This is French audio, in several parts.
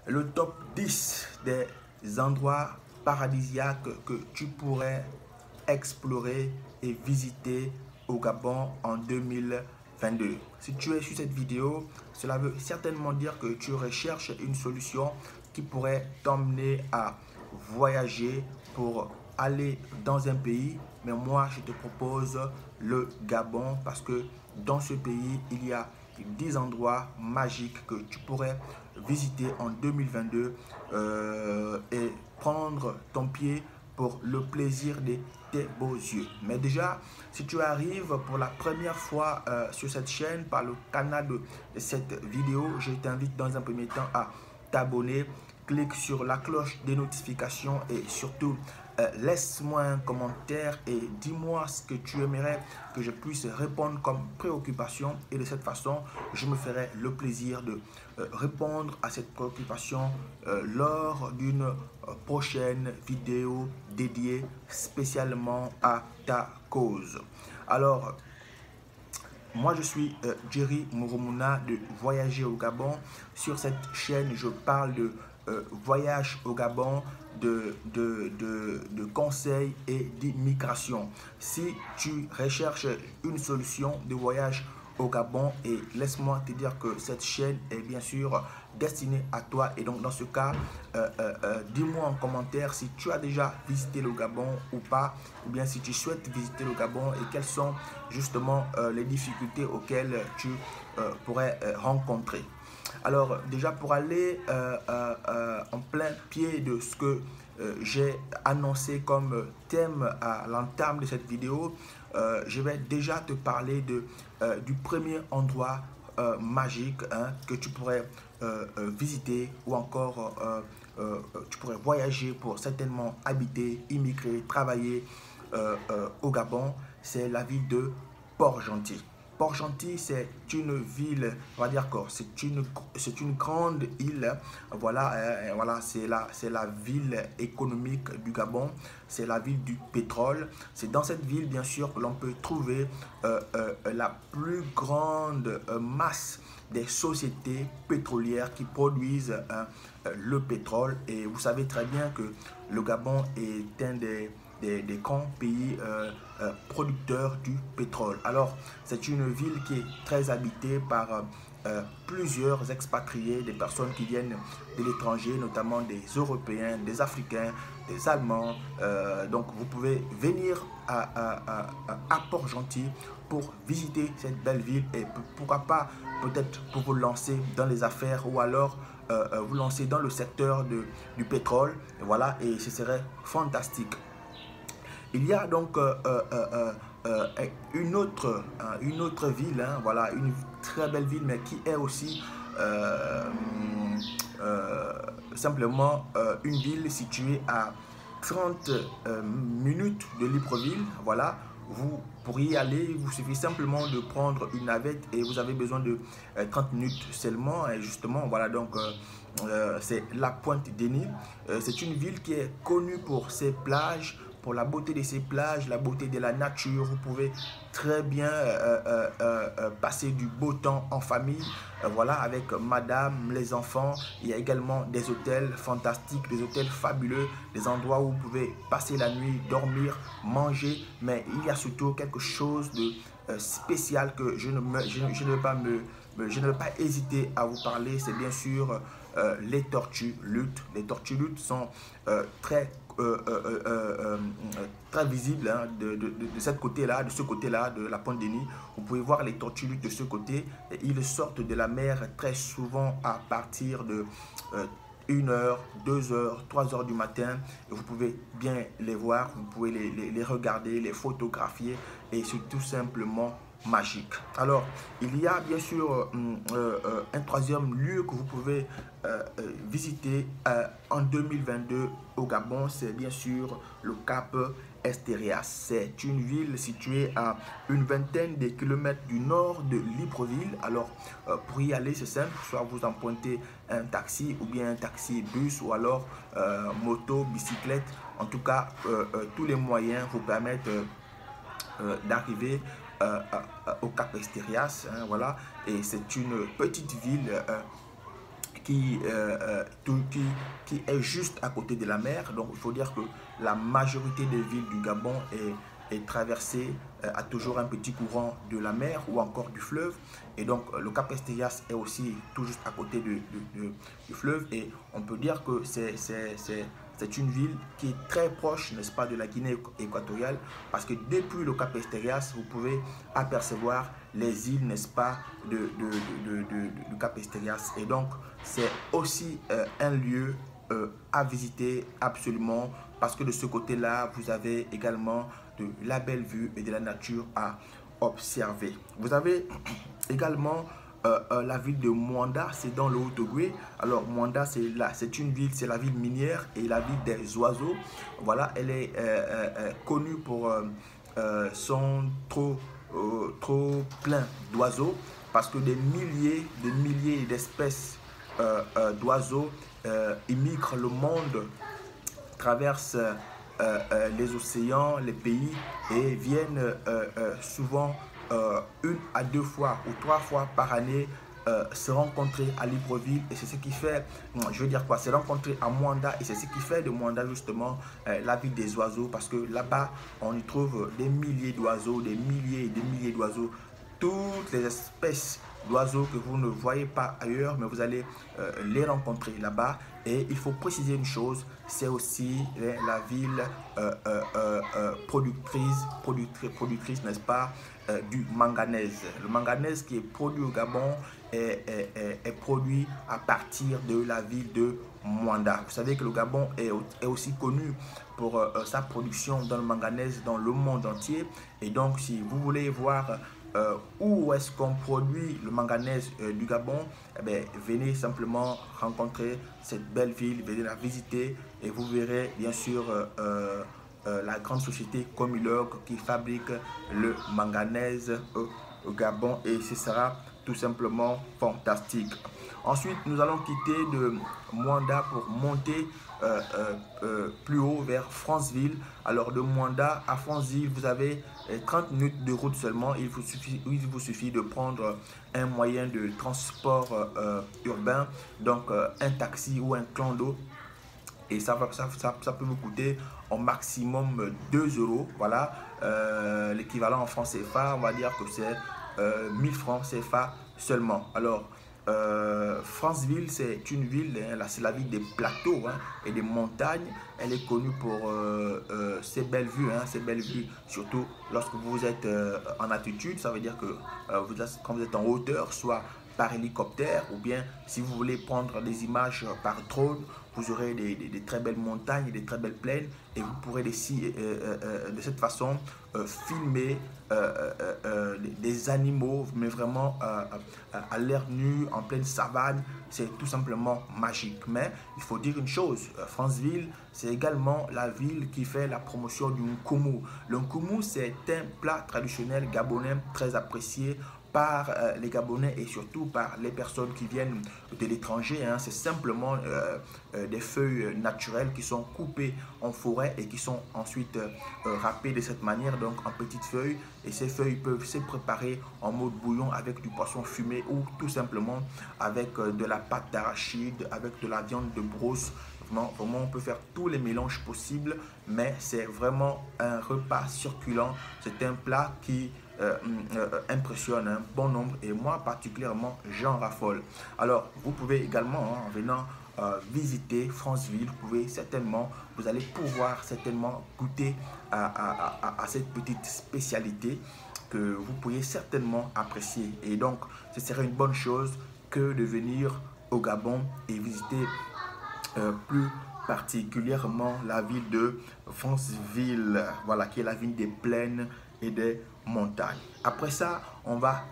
le top 10 des endroits paradisiaques que tu pourrais explorer et visiter au Gabon en 2022. Si tu es sur cette vidéo, cela veut certainement dire que tu recherches une solution qui pourrait t'emmener à voyager pour aller dans un pays. Mais moi, je te propose le Gabon parce que dans ce pays, il y a 10 endroits magiques que tu pourrais visiter en 2022 et prendre ton pied pour le plaisir de tes beaux yeux. Mais déjà, si tu arrives pour la première fois sur cette chaîne par le canal de cette vidéo, je t'invite dans un premier temps à t'abonner. Clique sur la cloche des notifications et surtout laisse-moi un commentaire et dis-moi ce que tu aimerais que je puisse répondre comme préoccupation, et de cette façon je me ferai le plaisir de répondre à cette préoccupation lors d'une prochaine vidéo dédiée spécialement à ta cause. Alors, moi, je suis Jerry Mouroumouna de Voyager au Gabon. Sur cette chaîne, je parle de voyage au Gabon, de conseils et d'immigration. Si tu recherches une solution de voyage au Gabon, et laisse-moi te dire que cette chaîne est bien sûr destinée à toi. Et donc dans ce cas, dis-moi en commentaire si tu as déjà visité le Gabon ou pas, ou bien si tu souhaites visiter le Gabon et quelles sont justement les difficultés auxquelles tu pourrais rencontrer. Alors déjà, pour aller en plein pied de ce que j'ai annoncé comme thème à l'entame de cette vidéo, je vais déjà te parler du premier endroit magique que tu pourrais visiter, ou encore tu pourrais voyager pour certainement habiter, immigrer, travailler au Gabon. C'est la ville de Port-Gentil. Port-Gentil, c'est une ville, on va dire que c'est une grande île. Voilà, voilà, c'est la ville économique du Gabon, c'est la ville du pétrole. C'est dans cette ville, bien sûr, que l'on peut trouver la plus grande masse des sociétés pétrolières qui produisent le pétrole. Et vous savez très bien que le Gabon est un des grands pays producteurs du pétrole. Alors, c'est une ville qui est très habitée par plusieurs expatriés, des personnes qui viennent de l'étranger, notamment des Européens, des Africains, des Allemands. Donc, vous pouvez venir à Port-Gentil pour visiter cette belle ville et pourquoi pas peut-être pour vous lancer dans les affaires, ou alors vous lancer dans le secteur du pétrole. Et voilà, et ce serait fantastique. Il y a donc une autre ville, voilà, une très belle ville, mais qui est aussi simplement une ville située à 30 minutes de Libreville. Voilà, vous pourriez y aller, il vous suffit simplement de prendre une navette et vous avez besoin de 30 minutes seulement. Et justement, voilà, donc c'est la Pointe-Déni. C'est une ville qui est connue pour ses plages, pour la beauté de ses plages, la beauté de la nature. Vous pouvez très bien passer du beau temps en famille, voilà, avec madame, les enfants. Il y a également des hôtels fantastiques, des hôtels fabuleux, des endroits où vous pouvez passer la nuit, dormir, manger. Mais il y a surtout quelque chose de spécial que je ne vais pas hésiter à vous parler. C'est bien sûr les tortues luttes. Les tortues luttes sont très très visible de ce côté-là de la Pointe-Déni. Vous pouvez voir les tortues luttes de ce côté. Ils sortent de la mer très souvent à partir de 1h, 2h, 3h du matin. Et vous pouvez bien les voir, vous pouvez les regarder, les photographier, et c'est tout simplement magique. Alors, il y a bien sûr un troisième lieu que vous pouvez visiter en 2022 au Gabon, c'est bien sûr le Cap Esterias. C'est une ville située à une vingtaine de kilomètres du nord de Libreville. Alors, pour y aller, c'est simple, soit vous empruntez un taxi ou bien un taxi-bus, ou alors moto, bicyclette. En tout cas, tous les moyens vous permettent d'arriver au Cap Esterias, voilà. Et c'est une petite ville qui, qui est juste à côté de la mer. Donc il faut dire que la majorité des villes du Gabon est traversée, a toujours un petit courant de la mer ou encore du fleuve. Et donc le Cap Esterias est aussi tout juste à côté du fleuve. Et on peut dire que c'est une ville qui est très proche, n'est-ce pas, de la Guinée équatoriale, parce que depuis le Cap Esterias, vous pouvez apercevoir les îles, n'est-ce pas, du Cap Esterias. Et donc, c'est aussi un lieu à visiter absolument, parce que de ce côté-là, vous avez également de la belle vue et de la nature à observer. Vous avez également la ville de Mwanda, c'est dans le Haut-Ogooué. Alors Mwanda, c'est une ville, c'est la ville minière et la ville des oiseaux. Voilà, elle est connue pour son trop plein d'oiseaux, parce que des milliers d'espèces d'oiseaux immigrent le monde, traversent les océans, les pays, et viennent souvent 1 à 2 fois ou 3 fois par année se rencontrer à Libreville. Et c'est ce qui fait, je veux dire quoi, se rencontrer à Mwanda, et c'est ce qui fait de Mwanda justement la ville des oiseaux, parce que là-bas on y trouve des milliers d'oiseaux, des milliers et des milliers d'oiseaux, toutes les espèces d'oiseaux que vous ne voyez pas ailleurs, mais vous allez les rencontrer là-bas. Et il faut préciser une chose, c'est aussi la ville productrice, n'est-ce pas, du manganèse. Le manganèse qui est produit au Gabon est produit à partir de la ville de Mwanda. Vous savez que le Gabon est aussi connu pour sa production dans le manganèse dans le monde entier. Et donc, si vous voulez voir où est-ce qu'on produit le manganèse du Gabon, eh bien, venez simplement rencontrer cette belle ville, venez la visiter, et vous verrez bien sûr la grande société Comilog qui fabrique le manganèse au Gabon, et ce sera tout simplement fantastique. Ensuite, nous allons quitter de Mwanda pour monter plus haut vers Franceville. Alors de Mwanda à Franceville, vous avez 30 minutes de route seulement. Il vous suffit de prendre un moyen de transport urbain, donc un taxi ou un clando. Et ça peut vous coûter au maximum 2 euros. Voilà, l'équivalent en francs CFA, on va dire que c'est 1000 francs CFA seulement. Alors, Franceville, c'est une ville, c'est la ville des plateaux et des montagnes. Elle est connue pour ses belles vues, surtout lorsque vous êtes en altitude. Ça veut dire que quand vous êtes en hauteur, soit par hélicoptère, ou bien si vous voulez prendre des images par drone, vous aurez des très belles montagnes et des très belles plaines, et vous pourrez de cette façon filmer des animaux, mais vraiment à l'air nu, en pleine savane. C'est tout simplement magique. Mais il faut dire une chose, Franceville, c'est également la ville qui fait la promotion du nkoumou. Le nkoumou, c'est un plat traditionnel gabonais très apprécié par les Gabonais et surtout par les personnes qui viennent de l'étranger. C'est simplement des feuilles naturelles qui sont coupées en forêt et qui sont ensuite râpées de cette manière, donc en petites feuilles. Et ces feuilles peuvent se préparer en mode bouillon avec du poisson fumé, ou tout simplement avec de la pâte d'arachide, avec de la viande de brousse. Vraiment, on peut faire tous les mélanges possibles, mais c'est vraiment un repas succulent. C'est un plat qui impressionne un bon nombre, et moi particulièrement j'en raffole. Alors vous pouvez également, en venant visiter Franceville, vous allez pouvoir certainement goûter à cette petite spécialité que vous pourriez certainement apprécier. Et donc ce serait une bonne chose que de venir au Gabon et visiter plus particulièrement la ville de Franceville, voilà, qui est la ville des plaines et des montagnes. Après ça, on va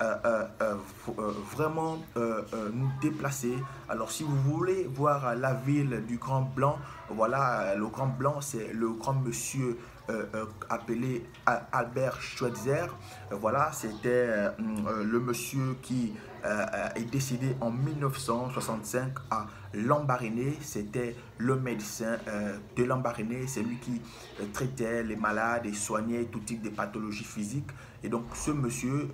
vraiment nous déplacer. Alors si vous voulez voir la ville du Grand Blanc, voilà, le Grand Blanc, c'est le grand monsieur appelé Albert Schweitzer. Voilà, c'était le monsieur qui est décédé en 1965 à Lambaréné. C'était le médecin de Lambaréné. C'est lui qui traitait les malades et soignait tout type de pathologies physiques. Et donc ce monsieur,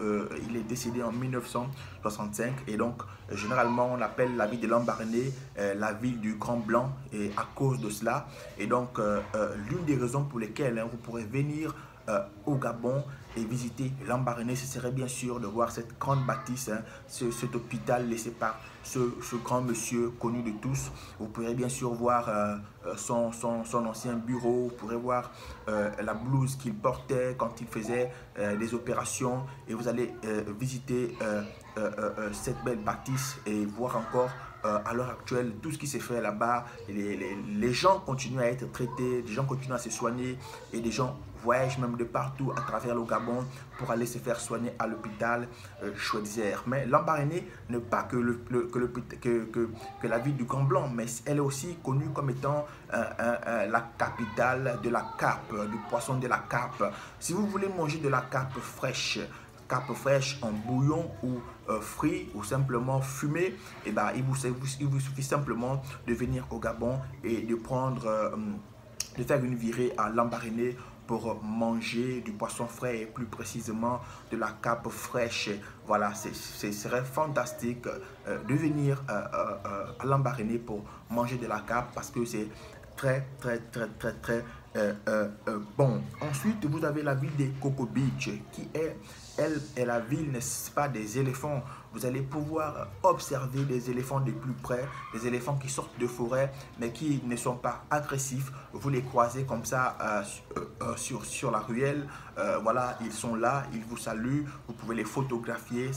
il est décédé en 1965. Et donc généralement on appelle la ville de Lambaréné la ville du Grand Blanc et à cause de cela. Et donc l'une des raisons pour lesquelles vous pourrez venir au Gabon et visiter Lambaréné, ce serait bien sûr de voir cette grande bâtisse, cet hôpital laissé par ce grand monsieur connu de tous. Vous pourrez bien sûr voir son ancien bureau, vous pourrez voir la blouse qu'il portait quand il faisait des opérations, et vous allez visiter cette belle bâtisse et voir encore à l'heure actuelle tout ce qui s'est fait là-bas. Les gens continuent à être traités, les gens continuent à se soigner, et des gens voyagent même de partout à travers le Gabon pour aller se faire soigner à l'hôpital Schweitzer. Mais Lambaréné n'est pas que la ville du Grand Blanc, mais elle est aussi connue comme étant la capitale de la carpe, du poisson de la carpe. Si vous voulez manger de la carpe fraîche en bouillon ou frit ou simplement fumé, et ben, il vous suffit simplement de venir au Gabon et de faire une virée à Lambaréné pour manger du poisson frais et plus précisément de la carpe fraîche. Voilà, ce serait fantastique de venir à Lambaréné pour manger de la carpe, parce que c'est très bon. Ensuite, vous avez la ville de Coco Beach qui est, elle, est la ville, n'est-ce pas, des éléphants. Vous allez pouvoir observer des éléphants de plus près, des éléphants qui sortent de forêt mais qui ne sont pas agressifs. Vous les croisez comme ça sur la ruelle. Voilà, ils sont là, ils vous saluent, vous pouvez les photographier.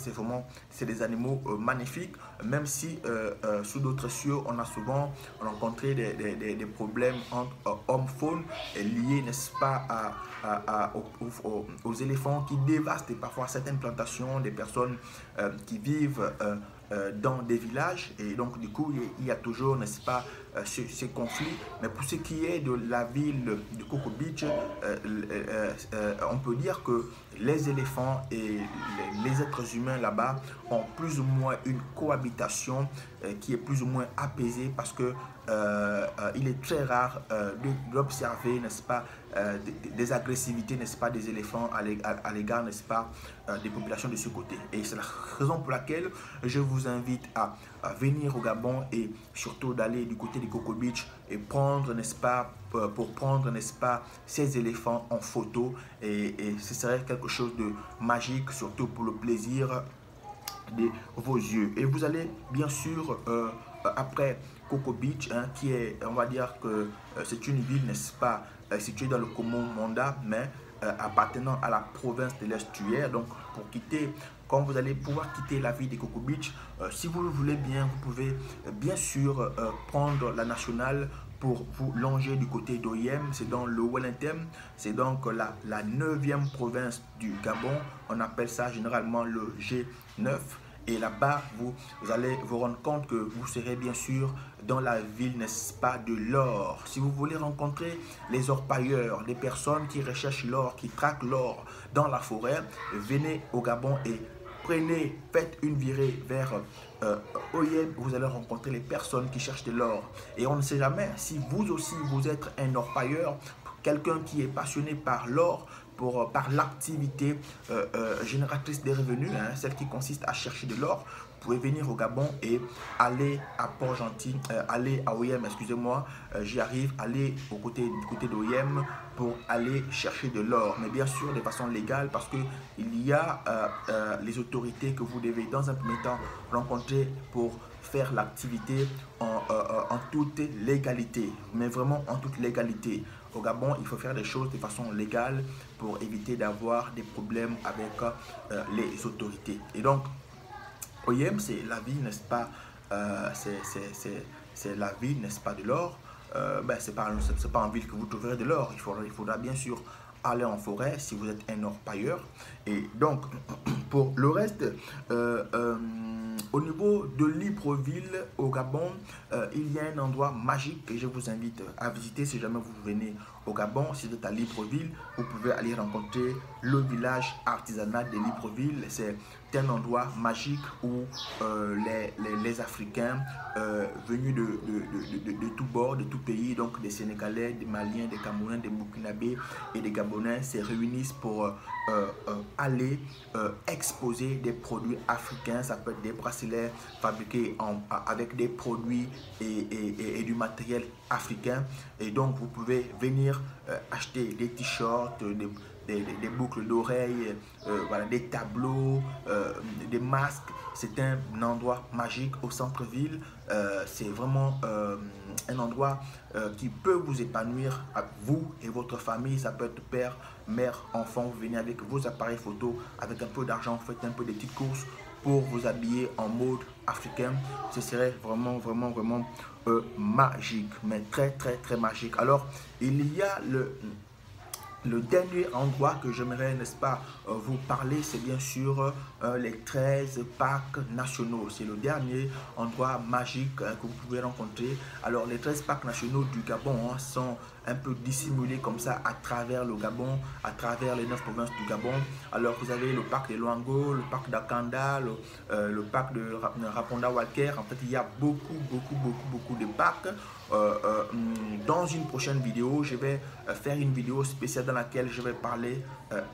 C'est des animaux magnifiques, même si sous d'autres cieux, on a souvent rencontré des problèmes entre homme-faune liés, n'est-ce pas, aux éléphants qui dévastent parfois certaines plantations, des personnes qui vivent dans des villages, et donc du coup il y a toujours, n'est-ce pas, ces conflits. Mais pour ce qui est de la ville de Coco Beach, on peut dire que les éléphants et les êtres humains là-bas ont plus ou moins une cohabitation qui est plus ou moins apaisée, parce que il est très rare d'observer, n'est-ce pas, des agressivités, n'est-ce pas, des éléphants à l'égard, n'est-ce pas, des populations de ce côté. Et c'est la raison pour laquelle je vous invite à venir au Gabon, et surtout d'aller du côté de Coco Beach et prendre, n'est-ce pas, pour prendre, n'est-ce pas, ces éléphants en photo, et ce serait quelque chose de magique, surtout pour le plaisir de vos yeux. Et vous allez bien sûr après Coco Beach, qui est, on va dire que c'est une ville, n'est-ce pas, située dans le Komo-Manda, mais appartenant à la province de l'Estuaire. Donc quand vous allez pouvoir quitter la ville de Coco Beach, si vous le voulez bien, vous pouvez bien sûr prendre la nationale pour vous longer du côté d'Oyem. C'est dans le Wellington, c'est donc la 9e province du Gabon. On appelle ça généralement le G9. Et là-bas, vous allez vous rendre compte que vous serez bien sûr dans la ville, n'est-ce pas, de l'or. Si vous voulez rencontrer les orpailleurs, les personnes qui recherchent l'or, qui traquent l'or dans la forêt, venez au Gabon et faites une virée vers Oyem. Vous allez rencontrer les personnes qui cherchent de l'or. Et on ne sait jamais si vous aussi, vous êtes un orpailleur, quelqu'un qui est passionné par l'or, par l'activité génératrice des revenus, celle qui consiste à chercher de l'or. Vous pouvez venir au Gabon et aller à Port-Gentil, aller à Oyem, excusez-moi, j'y arrive, aller du côté d'Oyem pour aller chercher de l'or, mais bien sûr de façon légale, parce que il y a les autorités que vous devez dans un premier temps rencontrer pour faire l'activité en toute légalité, mais vraiment en toute légalité. Au Gabon, il faut faire des choses de façon légale pour éviter d'avoir des problèmes avec les autorités. Et donc, Oyem, c'est la ville, n'est-ce pas, c'est la ville, n'est-ce pas, de l'or. C'est pas en ville que vous trouverez de l'or. Il faudra bien sûr aller en forêt si vous êtes un orpailleur. Et donc, pour le reste, au niveau de Libreville au Gabon, il y a un endroit magique que je vous invite à visiter si jamais vous venez au Gabon, si vous êtes à Libreville, vous pouvez aller rencontrer le village artisanal de Libreville. C'est un endroit magique où les Africains venus de tous bords, de tout pays, donc des Sénégalais, des Maliens, des Camerounais, des Burkinabés et des Gabonais se réunissent pour aller exposer des produits africains. Ça peut être des bracelets fabriqués avec des produits et du matériel africain. Et donc vous pouvez venir acheter des t-shirts, des boucles d'oreilles, voilà, des tableaux, des masques. C'est un endroit magique au centre-ville. C'est vraiment un endroit qui peut vous épanouir, à vous et votre famille. Ça peut être père, mère, enfant. Vous venez avec vos appareils photo, avec un peu d'argent, vous faites un peu des petites courses pour vous habiller en mode africain. Ce serait vraiment magique, mais très magique. Alors, il y a le dernier endroit que j'aimerais, n'est-ce pas, vous parler, c'est bien sûr les 13 parcs nationaux. C'est le dernier endroit magique que vous pouvez rencontrer. Alors, les 13 parcs nationaux du Gabon sont un peu dissimulés comme ça à travers le Gabon, à travers les 9 provinces du Gabon. Alors, vous avez le parc de Luango, le parc d'Akanda, le parc de Raponda Walker. En fait, il y a beaucoup de parcs. Dans une prochaine vidéo, je vais faire une vidéo spéciale dans laquelle je vais parler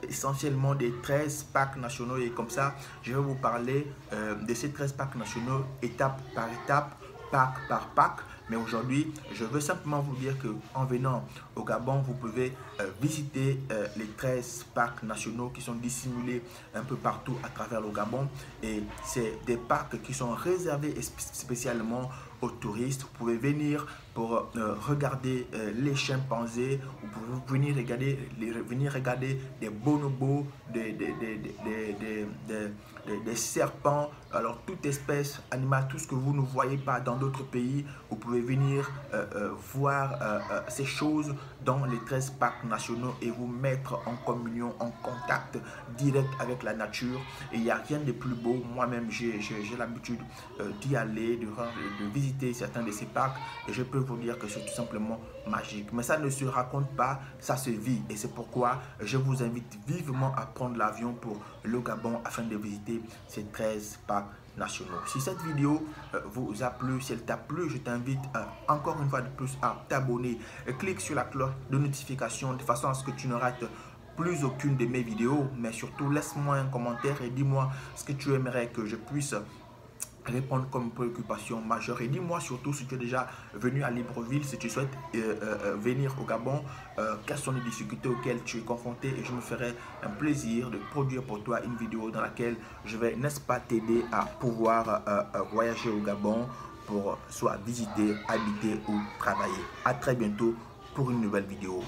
essentiellement des 13 parcs nationaux, et comme ça, je vais vous parler de ces 13 parcs nationaux étape par étape, parc par parc. Mais aujourd'hui, je veux simplement vous dire qu'en venant au Gabon, vous pouvez visiter les 13 parcs nationaux qui sont dissimulés un peu partout à travers le Gabon. Et c'est des parcs qui sont réservés spécialement aux touristes. Vous pouvez venir pour regarder les chimpanzés, vous pouvez venir regarder des bonobos, des serpents, alors toute espèce animale, tout ce que vous ne voyez pas dans d'autres pays. Vous pouvez venir voir ces choses dans les 13 parcs nationaux et vous mettre en communion, en contact direct avec la nature. Et il n'y a rien de plus beau. Moi-même, j'ai l'habitude d'y aller, de visiter certains de ces parcs, et je peux vous dire que c'est tout simplement magique. Mais ça ne se raconte pas, ça se vit, et c'est pourquoi je vous invite vivement à prendre l'avion pour le Gabon afin de visiter ces 13 parcs nationaux. Si cette vidéo vous a plu, si elle t'a plu, je t'invite encore une fois de plus à t'abonner. Clique sur la cloche de notification de façon à ce que tu ne rates plus aucune de mes vidéos. Mais surtout, laisse-moi un commentaire et dis-moi ce que tu aimerais que je puisse répondre comme préoccupation majeure. Et dis-moi surtout si tu es déjà venu à Libreville, si tu souhaites venir au Gabon, quelles sont les difficultés auxquelles tu es confronté, et je me ferai un plaisir de produire pour toi une vidéo dans laquelle je vais, n'est-ce pas, t'aider à pouvoir voyager au Gabon pour soit visiter, habiter ou travailler. À très bientôt pour une nouvelle vidéo.